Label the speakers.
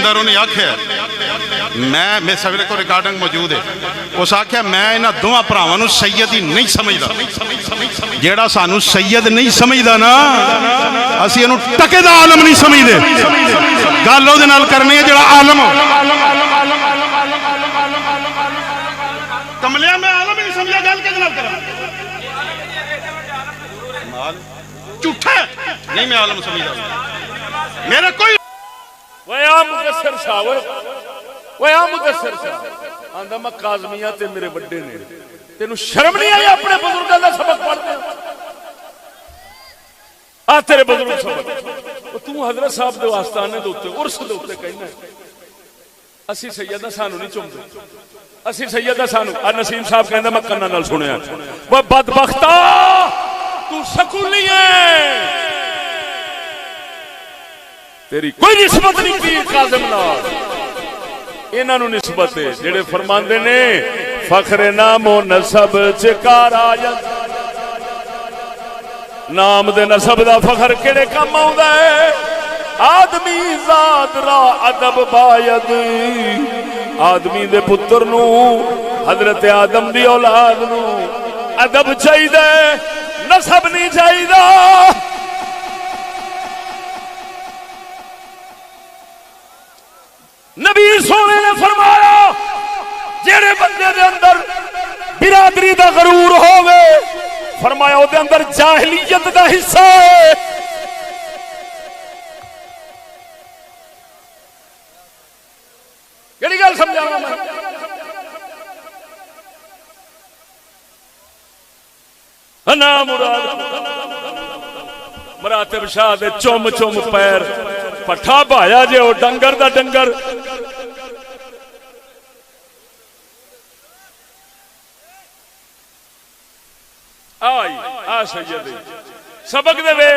Speaker 1: अंदर उन्हें आख्या, मैं सवेरे को रिकॉर्डिंग मौजूद है, उस आख्या मैं इन्होंने दोवां भरावां सैयद ही नहीं समझदा। जेड़ा सानू सैयद नहीं समझदा ना, असीं इहनूं टके दा आलम नहीं समझदे। गल उहदे नाल करनी है जेड़ा आलम हो। कमलिया मैं आलम ही नहीं समझा, गल किहदे नाल करां? झूठा नहीं, मैं आलम समझदा मेरा कोई
Speaker 2: मुदस्सिर साहब मुदस्सिर साहब आंदा मैं काज़मिया ते मेरे बड़े ने, तेनू शर्म नहीं आई अपने बुजुर्गों का सबक पढ़ते? आ तेरे बुजुर्ग सबक तू हजरत साहब दे आस्थाने दे उत्ते उर्स दे उत्ते कहना असी सैयद सानू नहीं चुमदे, असी सैयद सानू। नसीम साहब कहंदा मैं कन्ना नाल सुनिया, वो बदबख्ता तू सकूली है, तेरी कोई निस्बत नहीं पीर काज़िम नाल। इन्हां नूं निस्बत है जेड़े फरमांदे ने फखरे नामो नसब चिकार आया। नाम दे नसब दा फखर केड़े काम आउंदा है? आदमी ज़ात रा अदब बायद, आदमी दे पुत्र नूं हजरत आदम दी औलाद नूं अदब चाहिदा, नसब नहीं चाहिदा। नबी सोने ने फरमाया जेड़े बंदे दे अंदर बिरादरी दा गरूर होवे, फरमाया ओदे अंदर जाहिलियत दा हिस्सा है। केड़ी गल समझावां मैं? ना मुराद मरातिब शाह दे चुम चुम पैर पट्ठा भाया जे ओ डंगर दा डंगर। आई आ सैयद सबक दे वे